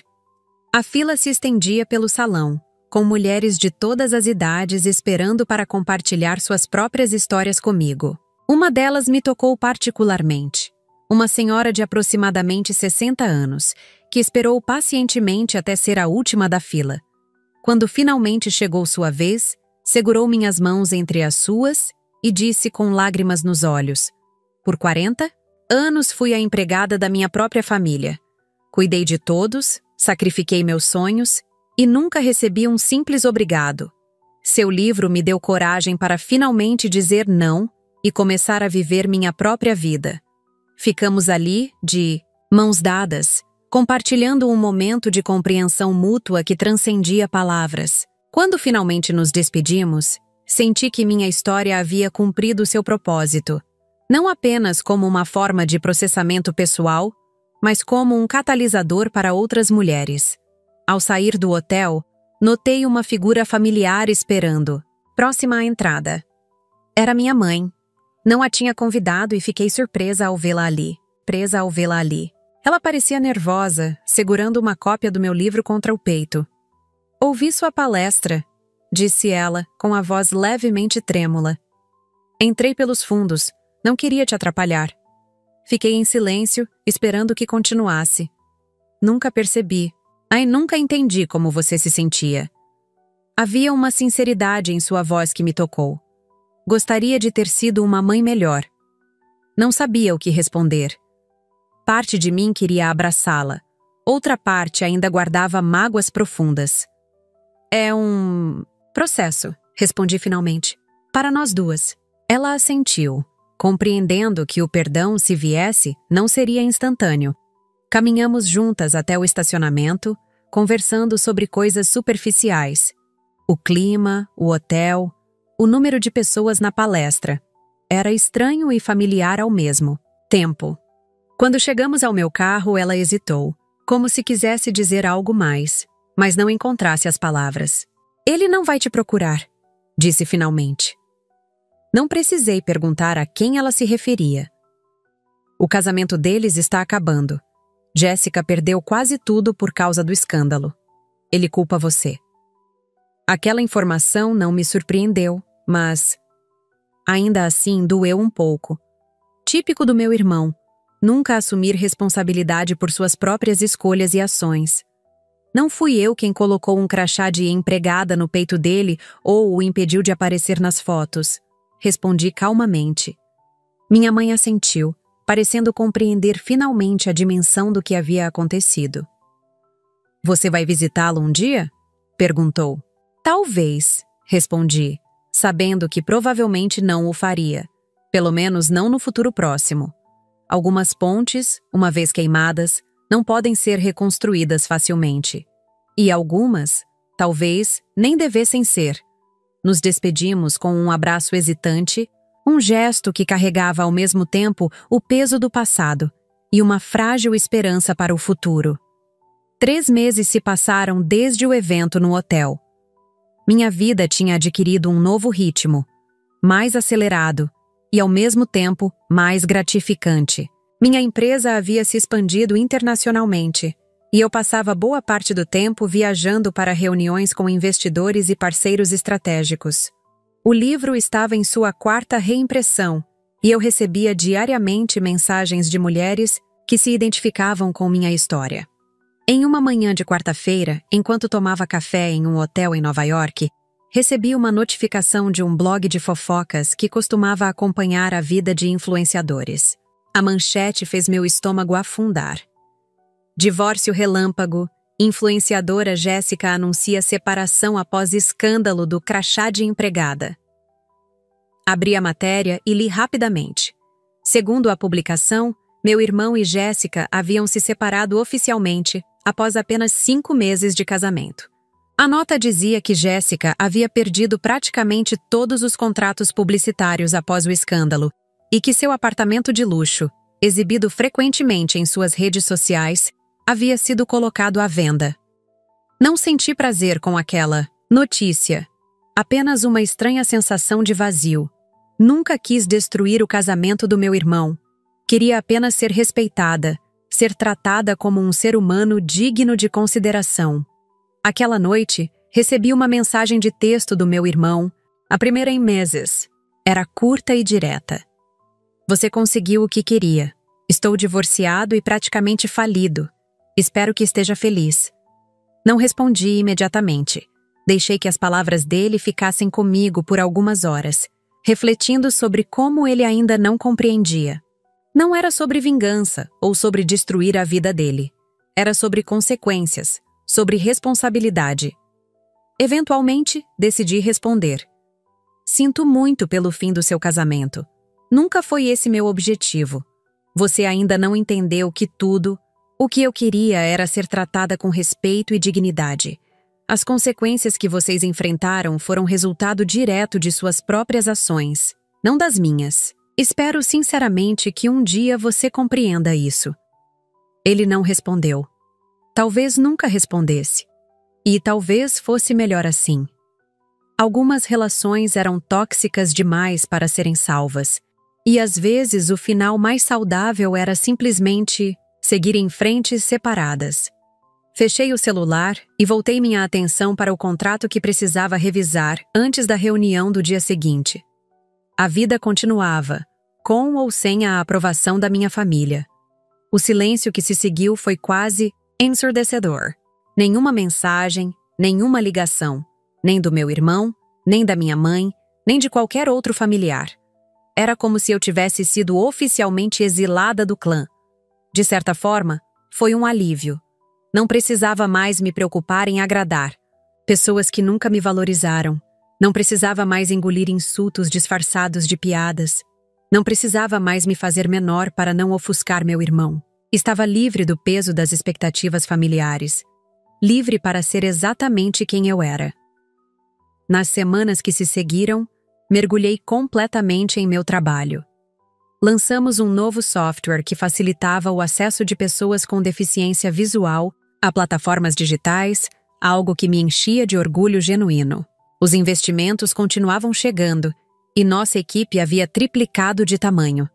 A fila se estendia pelo salão, com mulheres de todas as idades esperando para compartilhar suas próprias histórias comigo. Uma delas me tocou particularmente. Uma senhora de aproximadamente 60 anos, que esperou pacientemente até ser a última da fila. Quando finalmente chegou sua vez, segurou minhas mãos entre as suas e disse com lágrimas nos olhos: "Por 40 anos fui a empregada da minha própria família. Cuidei de todos, sacrifiquei meus sonhos e nunca recebi um simples obrigado. Seu livro me deu coragem para finalmente dizer não e começar a viver minha própria vida." Ficamos ali, de mãos dadas, compartilhando um momento de compreensão mútua que transcendia palavras. Quando finalmente nos despedimos, senti que minha história havia cumprido seu propósito, não apenas como uma forma de processamento pessoal, mas como um catalisador para outras mulheres. Ao sair do hotel, notei uma figura familiar esperando, próxima à entrada. Era minha mãe. Não a tinha convidado e fiquei surpresa ao vê-la ali. Ela parecia nervosa, segurando uma cópia do meu livro contra o peito. Ouvi sua palestra, disse ela, com a voz levemente trêmula. Entrei pelos fundos, não queria te atrapalhar. Fiquei em silêncio, esperando que continuasse. Nunca percebi. Nunca entendi como você se sentia. Havia uma sinceridade em sua voz que me tocou. Gostaria de ter sido uma mãe melhor. Não sabia o que responder. Parte de mim queria abraçá-la. Outra parte ainda guardava mágoas profundas. É um processo, respondi finalmente. Para nós duas. Ela assentiu, compreendendo que o perdão, se viesse, não seria instantâneo. Caminhamos juntas até o estacionamento, conversando sobre coisas superficiais. O clima, o hotel, o número de pessoas na palestra. Era estranho e familiar ao mesmo tempo. Quando chegamos ao meu carro, ela hesitou, como se quisesse dizer algo mais, mas não encontrasse as palavras. Ele não vai te procurar, disse finalmente. Não precisei perguntar a quem ela se referia. O casamento deles está acabando. Jéssica perdeu quase tudo por causa do escândalo. Ele culpa você. Aquela informação não me surpreendeu, mas ainda assim doeu um pouco. Típico do meu irmão, nunca assumir responsabilidade por suas próprias escolhas e ações. Não fui eu quem colocou um crachá de empregada no peito dele ou o impediu de aparecer nas fotos. Respondi calmamente. Minha mãe assentiu, parecendo compreender finalmente a dimensão do que havia acontecido. Você vai visitá-lo um dia? Perguntou. Talvez, respondi, sabendo que provavelmente não o faria. Pelo menos não no futuro próximo. Algumas pontes, uma vez queimadas, não podem ser reconstruídas facilmente. E algumas, talvez, nem devessem ser. Nos despedimos com um abraço hesitante, um gesto que carregava ao mesmo tempo o peso do passado e uma frágil esperança para o futuro. 3 meses se passaram desde o evento no hotel. Minha vida tinha adquirido um novo ritmo, mais acelerado e, ao mesmo tempo, mais gratificante. Minha empresa havia se expandido internacionalmente e eu passava boa parte do tempo viajando para reuniões com investidores e parceiros estratégicos. O livro estava em sua 4ª reimpressão e eu recebia diariamente mensagens de mulheres que se identificavam com minha história. Em uma manhã de quarta-feira, enquanto tomava café em um hotel em Nova York, recebi uma notificação de um blog de fofocas que costumava acompanhar a vida de influenciadores. A manchete fez meu estômago afundar. Divórcio relâmpago, influenciadora Jéssica anuncia separação após escândalo do crachá de empregada. Abri a matéria e li rapidamente. Segundo a publicação, meu irmão e Jéssica haviam se separado oficialmente após apenas 5 meses de casamento. A nota dizia que Jéssica havia perdido praticamente todos os contratos publicitários após o escândalo e que seu apartamento de luxo, exibido frequentemente em suas redes sociais, havia sido colocado à venda. Não senti prazer com aquela notícia, apenas uma estranha sensação de vazio. Nunca quis destruir o casamento do meu irmão. Queria apenas ser respeitada, ser tratada como um ser humano digno de consideração. Aquela noite, recebi uma mensagem de texto do meu irmão, a primeira em meses. Era curta e direta. Você conseguiu o que queria. Estou divorciado e praticamente falido. Espero que esteja feliz. Não respondi imediatamente. Deixei que as palavras dele ficassem comigo por algumas horas, refletindo sobre como ele ainda não compreendia. Não era sobre vingança ou sobre destruir a vida dele. Era sobre consequências, sobre responsabilidade. Eventualmente, decidi responder. Sinto muito pelo fim do seu casamento. Nunca foi esse meu objetivo. Você ainda não entendeu que tudo, o que eu queria era ser tratada com respeito e dignidade. As consequências que vocês enfrentaram foram resultado direto de suas próprias ações, não das minhas. Espero sinceramente que um dia você compreenda isso. Ele não respondeu. Talvez nunca respondesse. E talvez fosse melhor assim. Algumas relações eram tóxicas demais para serem salvas, E às vezes o final mais saudável era simplesmente seguir em frente separadas. Fechei o celular e voltei minha atenção para o contrato que precisava revisar antes da reunião do dia seguinte. A vida continuava, com ou sem a aprovação da minha família. O silêncio que se seguiu foi quase ensurdecedor. Nenhuma mensagem, nenhuma ligação, nem do meu irmão, nem da minha mãe, nem de qualquer outro familiar. Era como se eu tivesse sido oficialmente exilada do clã. De certa forma, foi um alívio. Não precisava mais me preocupar em agradar pessoas que nunca me valorizaram. Não precisava mais engolir insultos disfarçados de piadas. Não precisava mais me fazer menor para não ofuscar meu irmão. Estava livre do peso das expectativas familiares. Livre para ser exatamente quem eu era. Nas semanas que se seguiram, mergulhei completamente em meu trabalho. Lançamos um novo software que facilitava o acesso de pessoas com deficiência visual a plataformas digitais, algo que me enchia de orgulho genuíno. Os investimentos continuavam chegando e nossa equipe havia triplicado de tamanho.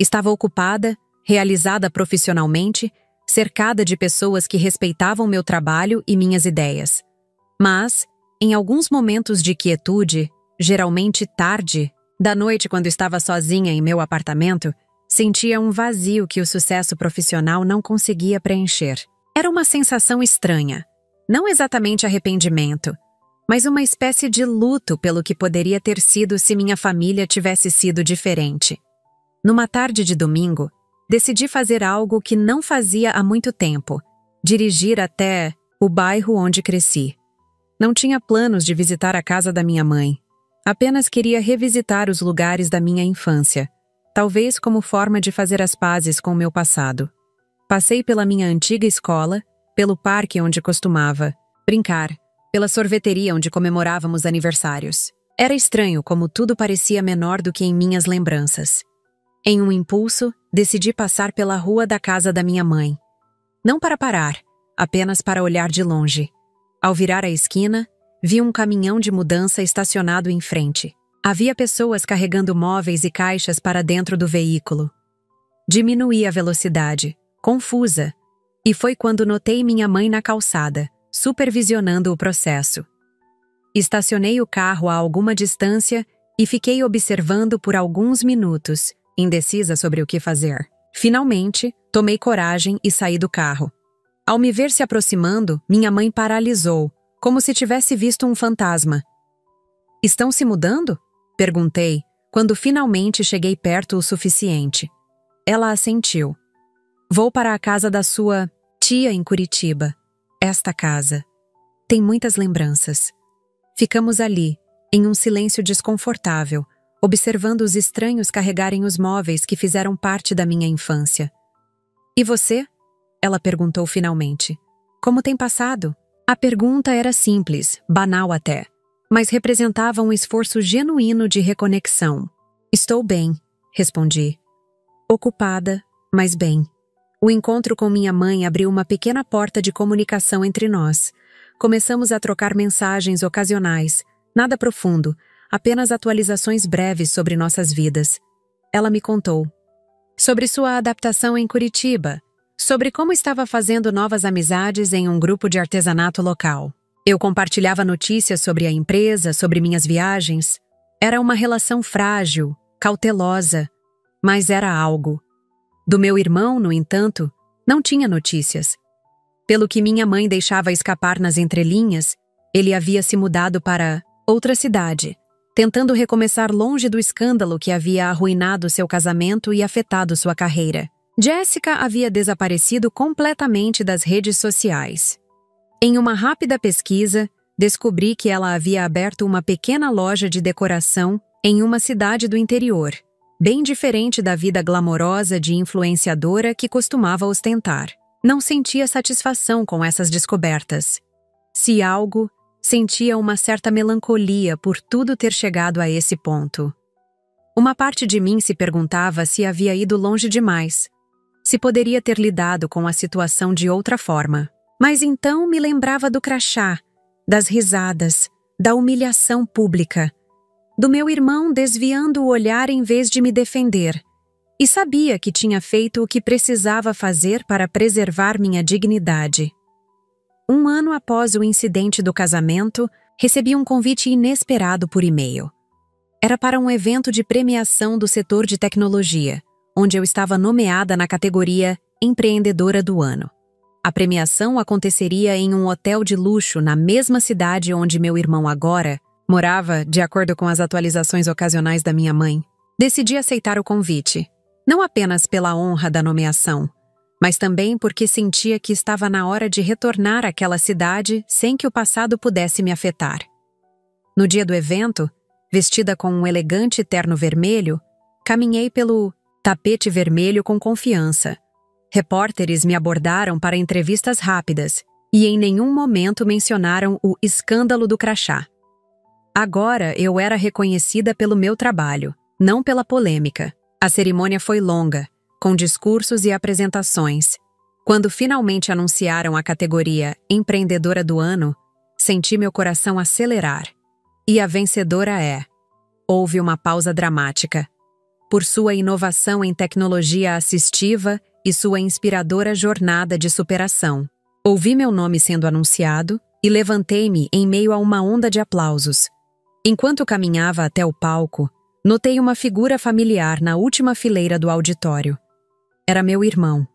Estava ocupada, realizada profissionalmente, cercada de pessoas que respeitavam meu trabalho e minhas ideias. Mas, em alguns momentos de quietude, geralmente tarde, da noite quando estava sozinha em meu apartamento, sentia um vazio que o sucesso profissional não conseguia preencher. Era uma sensação estranha, não exatamente arrependimento, mas uma espécie de luto pelo que poderia ter sido se minha família tivesse sido diferente. Numa tarde de domingo, decidi fazer algo que não fazia há muito tempo: dirigir até o bairro onde cresci. Não tinha planos de visitar a casa da minha mãe. Apenas queria revisitar os lugares da minha infância, talvez como forma de fazer as pazes com o meu passado. Passei pela minha antiga escola, pelo parque onde costumava brincar, pela sorveteria onde comemorávamos aniversários. Era estranho como tudo parecia menor do que em minhas lembranças. Em um impulso, decidi passar pela rua da casa da minha mãe. Não para parar, apenas para olhar de longe. Ao virar a esquina, vi um caminhão de mudança estacionado em frente. Havia pessoas carregando móveis e caixas para dentro do veículo. Diminuí a velocidade, confusa, e foi quando notei minha mãe na calçada, supervisionando o processo. Estacionei o carro a alguma distância e fiquei observando por alguns minutos, indecisa sobre o que fazer. Finalmente, tomei coragem e saí do carro. Ao me ver se aproximando, minha mãe paralisou, como se tivesse visto um fantasma. "Estão se mudando?" perguntei, quando finalmente cheguei perto o suficiente. Ela assentiu. "Vou para a casa da sua tia em Curitiba. Esta casa tem muitas lembranças." Ficamos ali, em um silêncio desconfortável, observando os estranhos carregarem os móveis que fizeram parte da minha infância. "E você?" ela perguntou finalmente. "Como tem passado?" A pergunta era simples, banal até, mas representava um esforço genuíno de reconexão. "Estou bem", respondi. "Ocupada, mas bem." O encontro com minha mãe abriu uma pequena porta de comunicação entre nós. Começamos a trocar mensagens ocasionais, nada profundo, apenas atualizações breves sobre nossas vidas. Ela me contou sobre sua adaptação em Curitiba, sobre como estava fazendo novas amizades em um grupo de artesanato local. Eu compartilhava notícias sobre a empresa, sobre minhas viagens. Era uma relação frágil, cautelosa, mas era algo. Do meu irmão, no entanto, não tinha notícias. Pelo que minha mãe deixava escapar nas entrelinhas, ele havia se mudado para outra cidade, tentando recomeçar longe do escândalo que havia arruinado seu casamento e afetado sua carreira. Jessica havia desaparecido completamente das redes sociais. Em uma rápida pesquisa, descobri que ela havia aberto uma pequena loja de decoração em uma cidade do interior, bem diferente da vida glamourosa de influenciadora que costumava ostentar. Não sentia satisfação com essas descobertas. Se algo, sentia uma certa melancolia por tudo ter chegado a esse ponto. Uma parte de mim se perguntava se havia ido longe demais, se poderia ter lidado com a situação de outra forma. Mas então me lembrava do crachá, das risadas, da humilhação pública. do meu irmão desviando o olhar em vez de me defender, e sabia que tinha feito o que precisava fazer para preservar minha dignidade. Um ano após o incidente do casamento, recebi um convite inesperado por e-mail. Era para um evento de premiação do setor de tecnologia, onde eu estava nomeada na categoria Empreendedora do Ano. A premiação aconteceria em um hotel de luxo na mesma cidade onde meu irmão agora morava, de acordo com as atualizações ocasionais da minha mãe. Decidi aceitar o convite, não apenas pela honra da nomeação, mas também porque sentia que estava na hora de retornar àquela cidade sem que o passado pudesse me afetar. No dia do evento, vestida com um elegante terno vermelho, caminhei pelo tapete vermelho com confiança. Repórteres me abordaram para entrevistas rápidas e em nenhum momento mencionaram o escândalo do crachá. Agora eu era reconhecida pelo meu trabalho, não pela polêmica. A cerimônia foi longa, com discursos e apresentações. Quando finalmente anunciaram a categoria Empreendedora do Ano, senti meu coração acelerar. E a vencedora é... Houve uma pausa dramática. Por sua inovação em tecnologia assistiva e sua inspiradora jornada de superação. Ouvi meu nome sendo anunciado e levantei-me em meio a uma onda de aplausos. Enquanto caminhava até o palco, notei uma figura familiar na última fileira do auditório. Era meu irmão.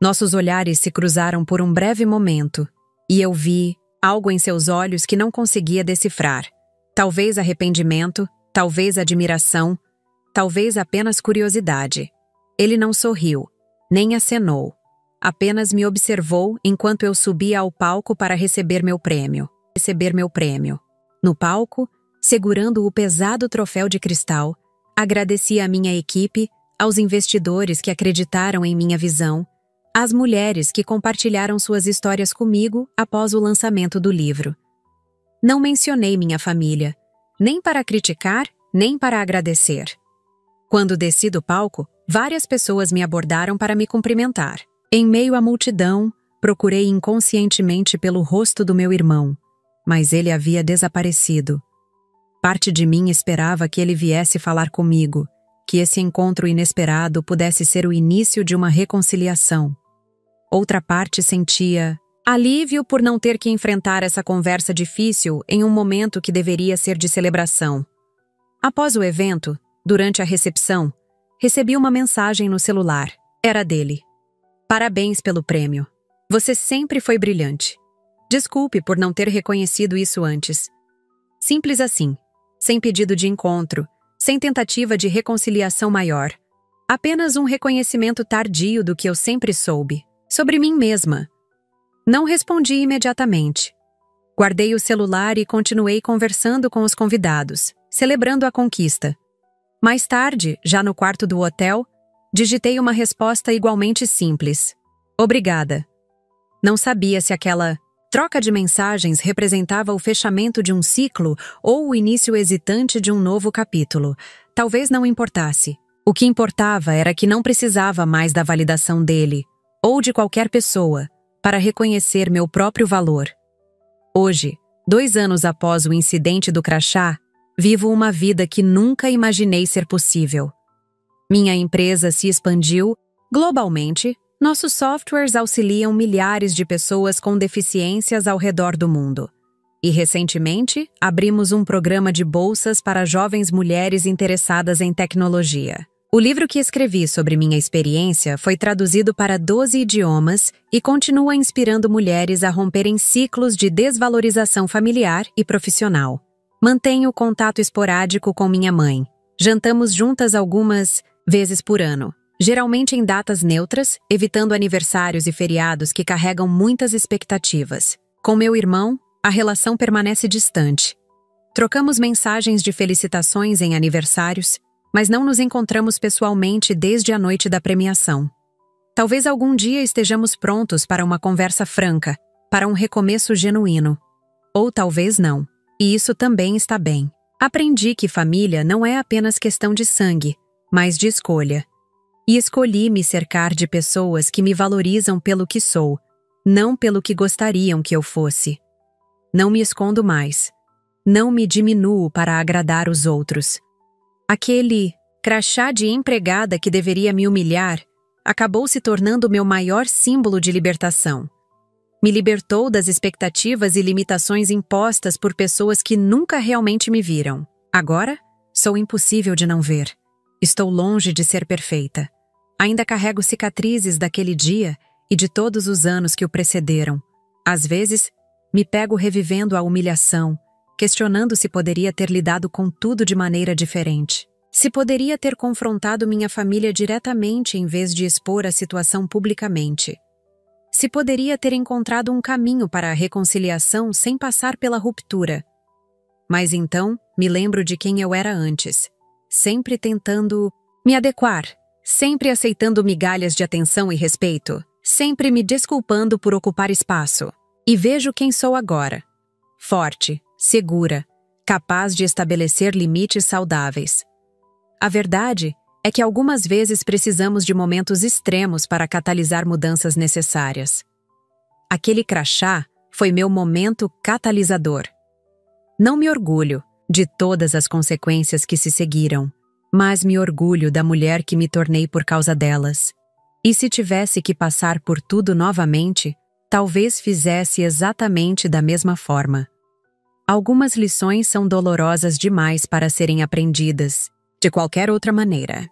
Nossos olhares se cruzaram por um breve momento, e eu vi algo em seus olhos que não conseguia decifrar. Talvez arrependimento, talvez admiração, talvez apenas curiosidade. Ele não sorriu, nem acenou. Apenas me observou enquanto eu subia ao palco para receber meu prêmio. No palco, segurando o pesado troféu de cristal, agradeci à minha equipe, aos investidores que acreditaram em minha visão, às mulheres que compartilharam suas histórias comigo após o lançamento do livro. Não mencionei minha família, nem para criticar, nem para agradecer. Quando desci do palco, várias pessoas me abordaram para me cumprimentar. Em meio à multidão, procurei inconscientemente pelo rosto do meu irmão, mas ele havia desaparecido. Parte de mim esperava que ele viesse falar comigo, que esse encontro inesperado pudesse ser o início de uma reconciliação. Outra parte sentia alívio por não ter que enfrentar essa conversa difícil em um momento que deveria ser de celebração. Após o evento, durante a recepção, recebi uma mensagem no celular. Era dele. Parabéns pelo prêmio. Você sempre foi brilhante. Desculpe por não ter reconhecido isso antes. Simples assim. Sem pedido de encontro, sem tentativa de reconciliação maior. Apenas um reconhecimento tardio do que eu sempre soube, sobre mim mesma. Não respondi imediatamente. Guardei o celular e continuei conversando com os convidados, celebrando a conquista. Mais tarde, já no quarto do hotel, digitei uma resposta igualmente simples. Obrigada. Não sabia se aquela troca de mensagens representava o fechamento de um ciclo ou o início hesitante de um novo capítulo. Talvez não importasse. O que importava era que não precisava mais da validação dele, ou de qualquer pessoa, para reconhecer meu próprio valor. Hoje, 2 anos após o incidente do crachá, vivo uma vida que nunca imaginei ser possível. Minha empresa se expandiu globalmente. Nossos softwares auxiliam milhares de pessoas com deficiências ao redor do mundo. E, recentemente, abrimos um programa de bolsas para jovens mulheres interessadas em tecnologia. O livro que escrevi sobre minha experiência foi traduzido para 12 idiomas e continua inspirando mulheres a romperem ciclos de desvalorização familiar e profissional. Mantenho contato esporádico com minha mãe. Jantamos juntas algumas vezes por ano. Geralmente em datas neutras, evitando aniversários e feriados que carregam muitas expectativas. Com meu irmão, a relação permanece distante. Trocamos mensagens de felicitações em aniversários, mas não nos encontramos pessoalmente desde a noite da premiação. Talvez algum dia estejamos prontos para uma conversa franca, para um recomeço genuíno. Ou talvez não. E isso também está bem. Aprendi que família não é apenas questão de sangue, mas de escolha. E escolhi me cercar de pessoas que me valorizam pelo que sou, não pelo que gostariam que eu fosse. Não me escondo mais. Não me diminuo para agradar os outros. Aquele crachá de empregada que deveria me humilhar acabou se tornando meu maior símbolo de libertação. Me libertou das expectativas e limitações impostas por pessoas que nunca realmente me viram. Agora, sou impossível de não ver. Estou longe de ser perfeita. Ainda carrego cicatrizes daquele dia e de todos os anos que o precederam. Às vezes, me pego revivendo a humilhação, questionando se poderia ter lidado com tudo de maneira diferente. Se poderia ter confrontado minha família diretamente em vez de expor a situação publicamente. Se poderia ter encontrado um caminho para a reconciliação sem passar pela ruptura. Mas então, me lembro de quem eu era antes, sempre tentando me adequar, sempre aceitando migalhas de atenção e respeito, sempre me desculpando por ocupar espaço. E vejo quem sou agora. Forte, segura, capaz de estabelecer limites saudáveis. A verdade é que algumas vezes precisamos de momentos extremos para catalisar mudanças necessárias. Aquele crachá foi meu momento catalisador. Não me orgulho de todas as consequências que se seguiram, mas me orgulho da mulher que me tornei por causa delas. E se tivesse que passar por tudo novamente, talvez fizesse exatamente da mesma forma. Algumas lições são dolorosas demais para serem aprendidas de qualquer outra maneira.